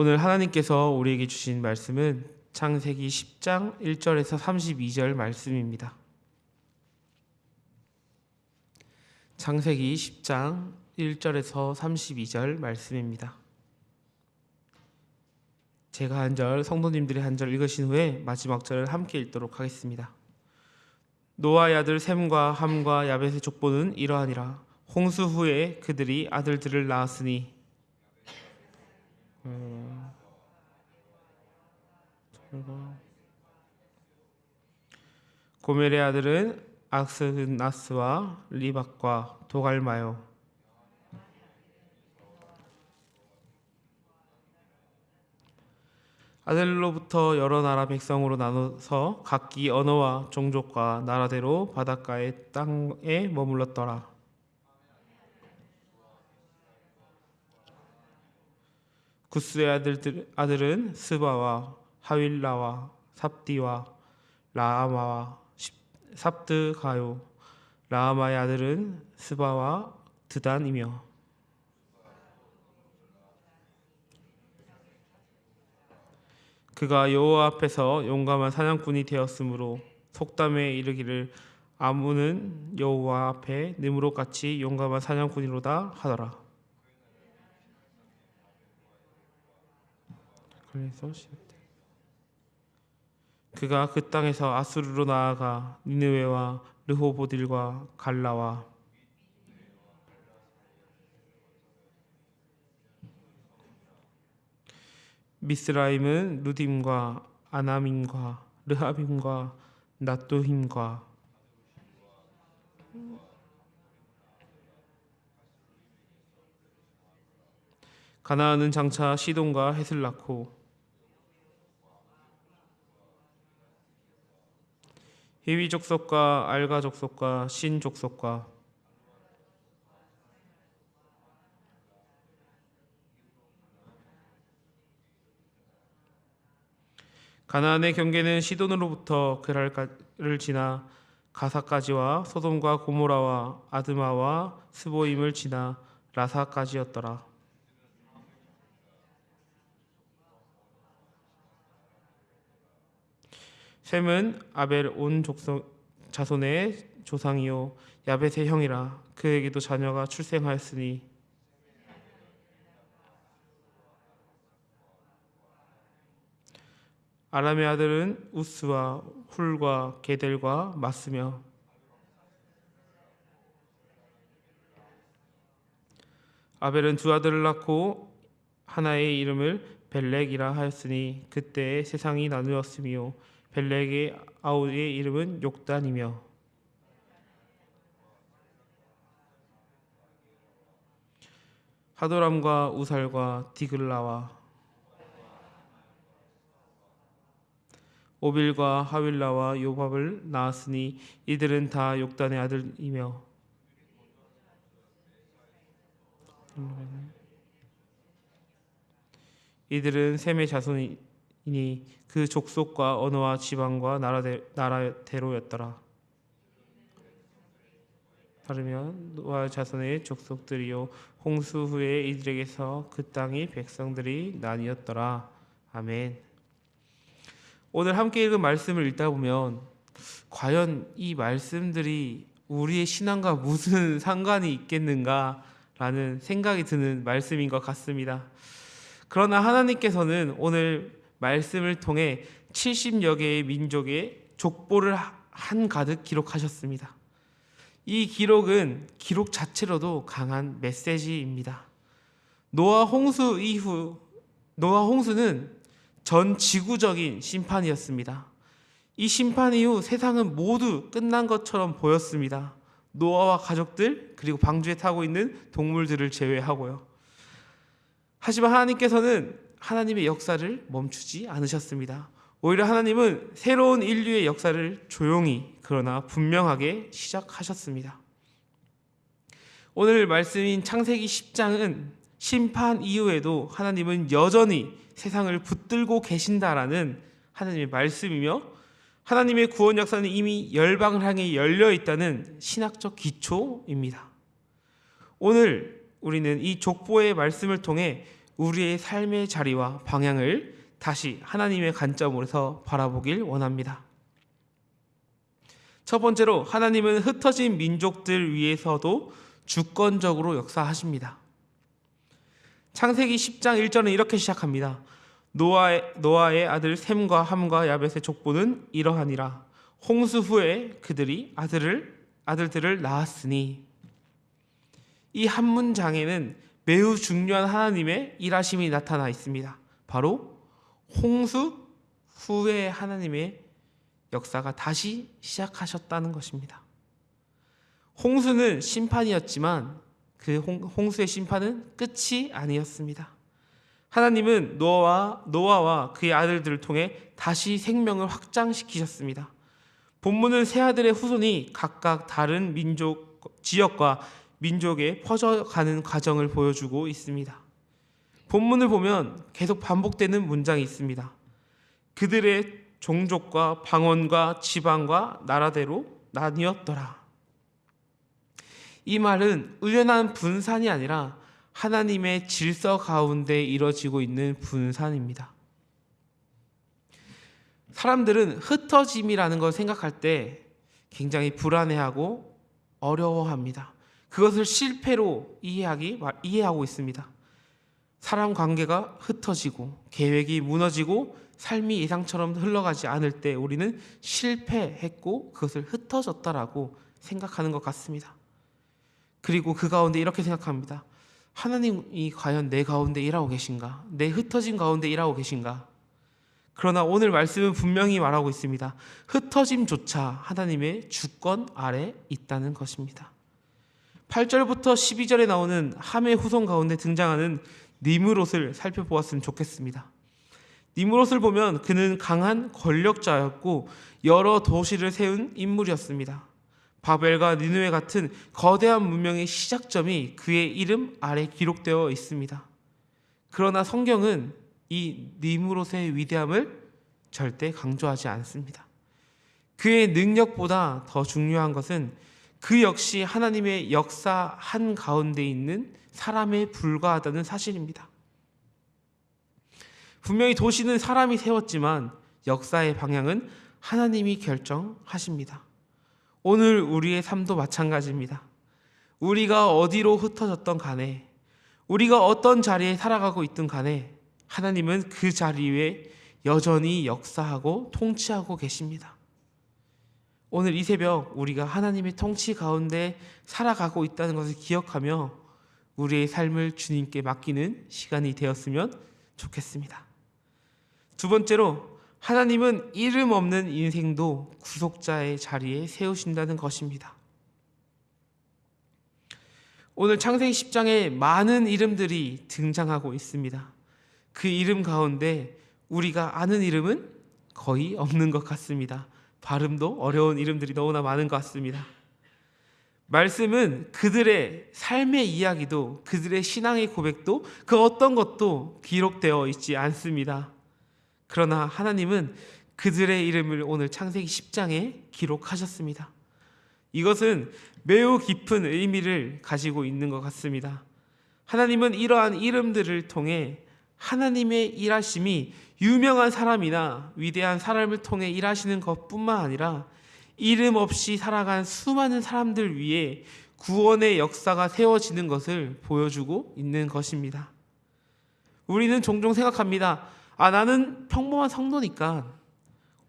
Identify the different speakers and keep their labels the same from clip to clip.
Speaker 1: 오늘 하나님께서 우리에게 주신 말씀은 창세기 10장 1절에서 32절 말씀입니다. 창세기 10장 1절에서 32절 말씀입니다. 제가 한 절, 성도님들이 한 절 읽으신 후에 마지막 절을 함께 읽도록 하겠습니다. 노아의 아들 셈과 함과 야벳의 족보는 이러하니라. 홍수 후에 그들이 아들들을 낳았으니 고멜의 아들은 악스나스와 리박과 도갈마요. 아들로부터 여러 나라 백성으로 나눠서 각기 언어와 종족과 나라대로 바닷가의 땅에 머물렀더라. 구스의 아들은 스바와 하윌라와 삽디와 라아마와 삽드가요. 라아마의 아들은 스바와 드단이며 그가 여호와 앞에서 용감한 사냥꾼이 되었으므로 속담에 이르기를 아무는 여호와 앞에 느무롯같이 용감한 사냥꾼이로다 하더라. 그가 그 땅에서 아수르로 나아가 니느웨와 르호보딜과 갈라와 미스라임은 루딤과 아나밈과 르하빔과 낫도힘과 가나안은 장차 시돈과 헷을 낳고 히위 족속과 알가 족속과 신 족속과 가나안의 경계는 시돈으로부터 그랄가를 지나 가사까지와 소돔과 고모라와 아드마와 스보임을 지나 라사까지였더라. 셈은 아벨 온 자손의 조상이요 야벳의 형이라. 그에게도 자녀가 출생하였으니 아람의 아들은 우스와 훌과 게델과 마스며 아벨은 두 아들을 낳고 하나의 이름을 벨렉이라 하였으니 그때에 세상이 나누었으며 벨렉의 아우의 이름은 욕단이며 하도람과 우살과 디글라와 오빌과 하윌라와 요밥을 낳았으니 이들은 다 욕단의 아들이며 이들은 셈의 자손이니 그 족속과 언어와 지방과 나라대로였더라. 다르면 노아 자손의 족속들이요 홍수 후에 이들에게서 그 땅의 백성들이 나뉘었더라. 아멘. 오늘 함께 읽은 말씀을 읽다 보면 과연 이 말씀들이 우리의 신앙과 무슨 상관이 있겠는가라는 생각이 드는 말씀인 것 같습니다. 그러나 하나님께서는 오늘 말씀을 통해 70여 개의 민족의 족보를 한가득 기록하셨습니다. 이 기록은 기록 자체로도 강한 메시지입니다. 노아 홍수는 전 지구적인 심판이었습니다. 이 심판 이후 세상은 모두 끝난 것처럼 보였습니다. 노아와 가족들 그리고 방주에 타고 있는 동물들을 제외하고요. 하지만 하나님께서는 하나님의 역사를 멈추지 않으셨습니다. 오히려 하나님은 새로운 인류의 역사를 조용히 그러나 분명하게 시작하셨습니다. 오늘 말씀인 창세기 10장은 심판 이후에도 하나님은 여전히 세상을 붙들고 계신다라는 하나님의 말씀이며 하나님의 구원 역사는 이미 열방을 향해 열려 있다는 신학적 기초입니다. 오늘 우리는 이 족보의 말씀을 통해 우리의 삶의 자리와 방향을 다시 하나님의 관점으로서 바라보길 원합니다. 첫 번째로, 하나님은 흩어진 민족들 위해서도 주권적으로 역사하십니다. 창세기 10장 1절은 이렇게 시작합니다. 노아의 아들 셈과 함과 야벳의 족보는 이러하니라. 홍수 후에 그들이 아들들을 낳았으니. 이 한 문장에는 매우 중요한 하나님의 일하심이 나타나 있습니다. 바로 홍수 후에 하나님의 역사가 다시 시작하셨다는 것입니다. 홍수는 심판이었지만 그 홍수의 심판은 끝이 아니었습니다. 하나님은 노아와 그의 아들들을 통해 다시 생명을 확장시키셨습니다. 본문은 세 아들의 후손이 각각 다른 지역과 민족에 퍼져가는 과정을 보여주고 있습니다. 본문을 보면 계속 반복되는 문장이 있습니다. 그들의 종족과 방언과 지방과 나라대로 나뉘었더라. 이 말은 우연한 분산이 아니라 하나님의 질서 가운데 이뤄지고 있는 분산입니다. 사람들은 흩어짐이라는 걸 생각할 때 굉장히 불안해하고 어려워합니다. 그것을 실패로 이해하고 있습니다. 사람 관계가 흩어지고 계획이 무너지고 삶이 예상처럼 흘러가지 않을 때 우리는 실패했고 그것을 흩어졌다라고 생각하는 것 같습니다. 그리고 그 가운데 이렇게 생각합니다. 하나님이 과연 내 가운데 일하고 계신가? 내 흩어진 가운데 일하고 계신가? 그러나 오늘 말씀은 분명히 말하고 있습니다. 흩어짐조차 하나님의 주권 아래 있다는 것입니다. 8절부터 12절에 나오는 함의 후손 가운데 등장하는 니므롯을 살펴보았으면 좋겠습니다. 니므롯을 보면 그는 강한 권력자였고 여러 도시를 세운 인물이었습니다. 바벨과 니느웨 같은 거대한 문명의 시작점이 그의 이름 아래 기록되어 있습니다. 그러나 성경은 이 니므롯의 위대함을 절대 강조하지 않습니다. 그의 능력보다 더 중요한 것은 그 역시 하나님의 역사 한 가운데 있는 사람에 불과하다는 사실입니다. 분명히 도시는 사람이 세웠지만 역사의 방향은 하나님이 결정하십니다. 오늘 우리의 삶도 마찬가지입니다. 우리가 어디로 흩어졌던 간에, 우리가 어떤 자리에 살아가고 있든 간에 하나님은 그 자리에 여전히 역사하고 통치하고 계십니다. 오늘 이 새벽 우리가 하나님의 통치 가운데 살아가고 있다는 것을 기억하며 우리의 삶을 주님께 맡기는 시간이 되었으면 좋겠습니다. 두 번째로, 하나님은 이름 없는 인생도 구속자의 자리에 세우신다는 것입니다. 오늘 창세기 10장에 많은 이름들이 등장하고 있습니다. 그 이름 가운데 우리가 아는 이름은 거의 없는 것 같습니다. 발음도 어려운 이름들이 너무나 많은 것 같습니다. 말씀은 그들의 삶의 이야기도, 그들의 신앙의 고백도, 그 어떤 것도 기록되어 있지 않습니다. 그러나 하나님은 그들의 이름을 오늘 창세기 10장에 기록하셨습니다. 이것은 매우 깊은 의미를 가지고 있는 것 같습니다. 하나님은 이러한 이름들을 통해 하나님의 일하심이 유명한 사람이나 위대한 사람을 통해 일하시는 것뿐만 아니라 이름 없이 살아간 수많은 사람들 위해 구원의 역사가 세워지는 것을 보여주고 있는 것입니다. 우리는 종종 생각합니다. 나는 평범한 성도니까,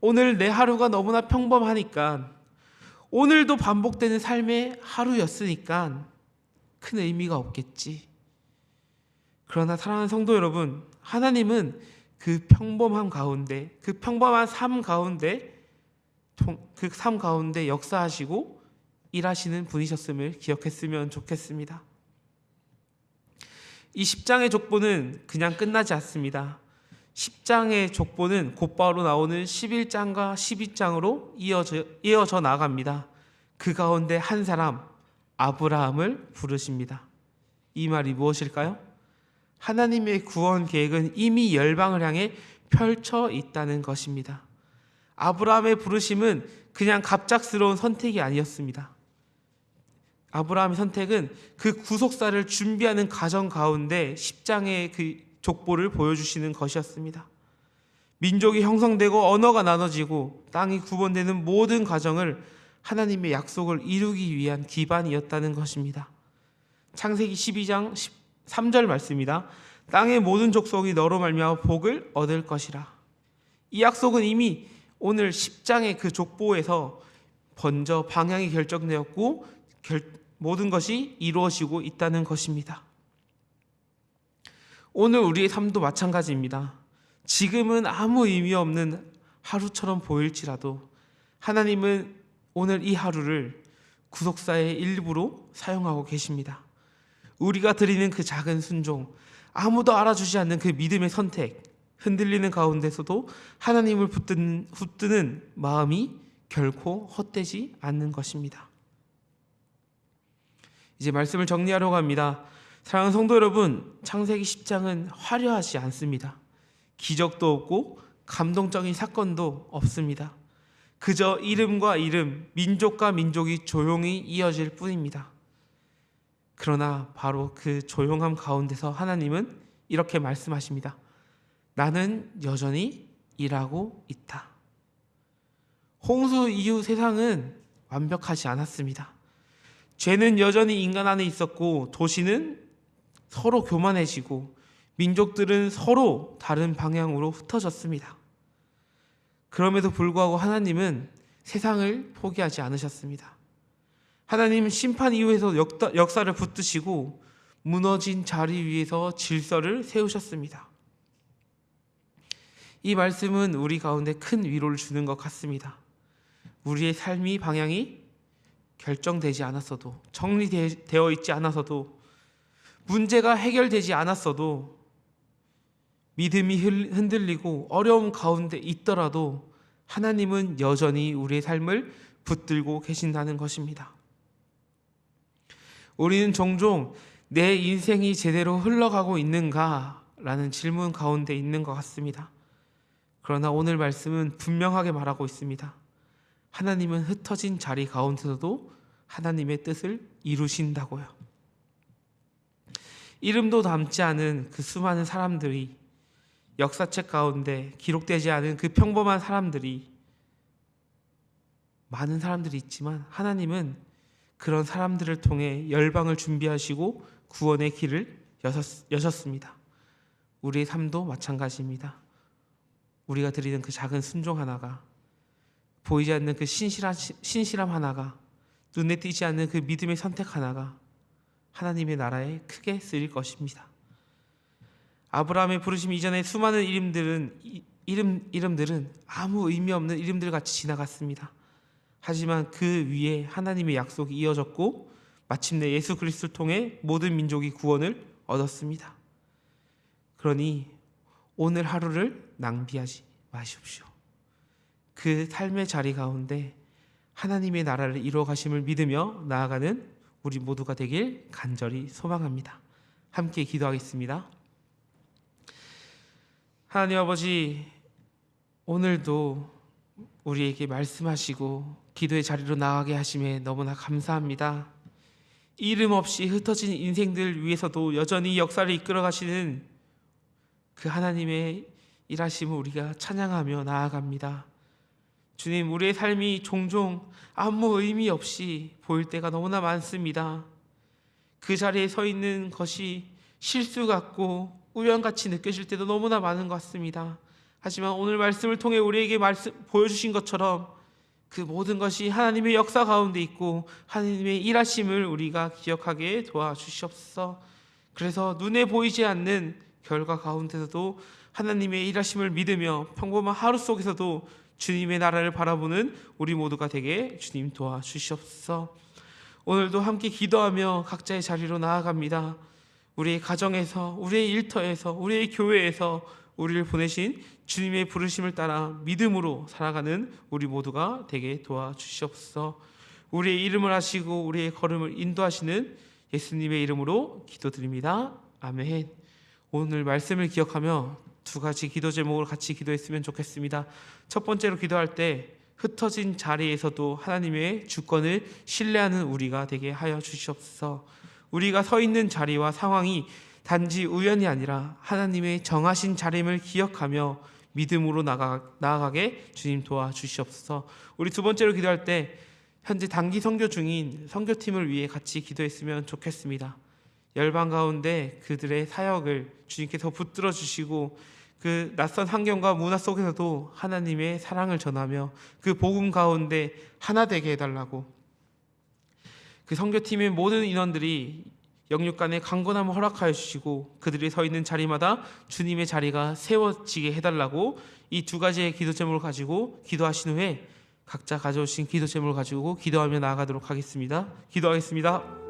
Speaker 1: 오늘 내 하루가 너무나 평범하니까, 오늘도 반복되는 삶의 하루였으니까 큰 의미가 없겠지. 그러나 사랑하는 성도 여러분, 하나님은 그 평범함 가운데, 그 평범한 삶 가운데, 그 삶 가운데 역사하시고 일하시는 분이셨음을 기억했으면 좋겠습니다. 이 10장의 족보는 그냥 끝나지 않습니다. 10장의 족보는 곧바로 나오는 11장과 12장으로 이어져 나갑니다. 그 가운데 한 사람, 아브라함을 부르십니다. 이 말이 무엇일까요? 하나님의 구원 계획은 이미 열방을 향해 펼쳐 있다는 것입니다. 아브라함의 부르심은 그냥 갑작스러운 선택이 아니었습니다. 아브라함의 선택은 그 구속사를 준비하는 과정 가운데 10장의 그 족보를 보여주시는 것이었습니다. 민족이 형성되고 언어가 나눠지고 땅이 구분되는 모든 과정을 하나님의 약속을 이루기 위한 기반이었다는 것입니다. 창세기 12장 3절 말씀입니다. 땅의 모든 족속이 너로 말미암아 복을 얻을 것이라. 이 약속은 이미 오늘 10장의 그 족보에서 먼저 방향이 결정되었고 모든 것이 이루어지고 있다는 것입니다. 오늘 우리의 삶도 마찬가지입니다. 지금은 아무 의미 없는 하루처럼 보일지라도 하나님은 오늘 이 하루를 구속사의 일부로 사용하고 계십니다. 우리가 드리는 그 작은 순종, 아무도 알아주지 않는 그 믿음의 선택, 흔들리는 가운데서도 하나님을 붙드는 마음이 결코 헛되지 않는 것입니다. 이제 말씀을 정리하려고 합니다. 사랑하는 성도 여러분, 창세기 10장은 화려하지 않습니다. 기적도 없고 감동적인 사건도 없습니다. 그저 이름과 이름, 민족과 민족이 조용히 이어질 뿐입니다. 그러나 바로 그 조용함 가운데서 하나님은 이렇게 말씀하십니다. 나는 여전히 일하고 있다. 홍수 이후 세상은 완벽하지 않았습니다. 죄는 여전히 인간 안에 있었고 도시는 서로 교만해지고 민족들은 서로 다른 방향으로 흩어졌습니다. 그럼에도 불구하고 하나님은 세상을 포기하지 않으셨습니다. 하나님은 심판 이후에서 역사를 붙드시고 무너진 자리 위에서 질서를 세우셨습니다. 이 말씀은 우리 가운데 큰 위로를 주는 것 같습니다. 우리의 삶의 방향이 결정되지 않았어도, 정리되어 있지 않았어도, 문제가 해결되지 않았어도, 믿음이 흔들리고 어려움 가운데 있더라도 하나님은 여전히 우리의 삶을 붙들고 계신다는 것입니다. 우리는 종종 내 인생이 제대로 흘러가고 있는가? 라는 질문 가운데 있는 것 같습니다. 그러나 오늘 말씀은 분명하게 말하고 있습니다. 하나님은 흩어진 자리 가운데서도 하나님의 뜻을 이루신다고요. 이름도 담지 않은 그 수많은 사람들이, 역사책 가운데 기록되지 않은 그 평범한 사람들이, 많은 사람들이 있지만 하나님은 그런 사람들을 통해 열방을 준비하시고 구원의 길을 여셨습니다. 우리의 삶도 마찬가지입니다. 우리가 드리는 그 작은 순종 하나가, 보이지 않는 그 신실함 하나가, 눈에 띄지 않는 그 믿음의 선택 하나가 하나님의 나라에 크게 쓰일 것입니다. 아브라함의 부르심 이전의 수많은 이름들은 아무 의미 없는 이름들 같이 지나갔습니다. 하지만 그 위에 하나님의 약속이 이어졌고 마침내 예수 그리스도를 통해 모든 민족이 구원을 얻었습니다. 그러니 오늘 하루를 낭비하지 마십시오. 그 삶의 자리 가운데 하나님의 나라를 이루어 가심을 믿으며 나아가는 우리 모두가 되길 간절히 소망합니다. 함께 기도하겠습니다. 하나님 아버지, 오늘도 우리에게 말씀하시고 기도의 자리로 나아가게 하심에 너무나 감사합니다. 이름 없이 흩어진 인생들 위해서도 여전히 역사를 이끌어 가시는 그 하나님의 일하심을 우리가 찬양하며 나아갑니다. 주님, 우리의 삶이 종종 아무 의미 없이 보일 때가 너무나 많습니다. 그 자리에 서 있는 것이 실수 같고 우연같이 느껴질 때도 너무나 많은 것 같습니다. 하지만 오늘 말씀을 통해 우리에게 보여주신 것처럼 그 모든 것이 하나님의 역사 가운데 있고 하나님의 일하심을 우리가 기억하게 도와주시옵소서. 그래서 눈에 보이지 않는 결과 가운데서도 하나님의 일하심을 믿으며 평범한 하루 속에서도 주님의 나라를 바라보는 우리 모두가 되게 주님 도와주시옵소서. 오늘도 함께 기도하며 각자의 자리로 나아갑니다. 우리의 가정에서, 우리의 일터에서, 우리의 교회에서 우리를 보내신 주님의 부르심을 따라 믿음으로 살아가는 우리 모두가 되게 도와주시옵소서. 우리의 이름을 하시고 우리의 걸음을 인도하시는 예수님의 이름으로 기도드립니다. 아멘. 오늘 말씀을 기억하며 두 가지 기도 제목을 같이 기도했으면 좋겠습니다. 첫 번째로 기도할 때 흩어진 자리에서도 하나님의 주권을 신뢰하는 우리가 되게 하여 주시옵소서. 우리가 서 있는 자리와 상황이 단지 우연이 아니라 하나님의 정하신 자림을 기억하며 믿음으로 나아가게 주님 도와주시옵소서. 우리 두 번째로 기도할 때 현재 단기 선교 중인 선교팀을 위해 같이 기도했으면 좋겠습니다. 열방 가운데 그들의 사역을 주님께서 붙들어 주시고 그 낯선 환경과 문화 속에서도 하나님의 사랑을 전하며 그 복음 가운데 하나 되게 해달라고, 그 선교팀의 모든 인원들이 영육간의 강건함을 허락하여 주시고 그들이 서 있는 자리마다 주님의 자리가 세워지게 해달라고, 이 두 가지의 기도 제목을 가지고 기도하신 후에 각자 가져오신 기도 제목을 가지고 기도하며 나아가도록 하겠습니다. 기도하겠습니다.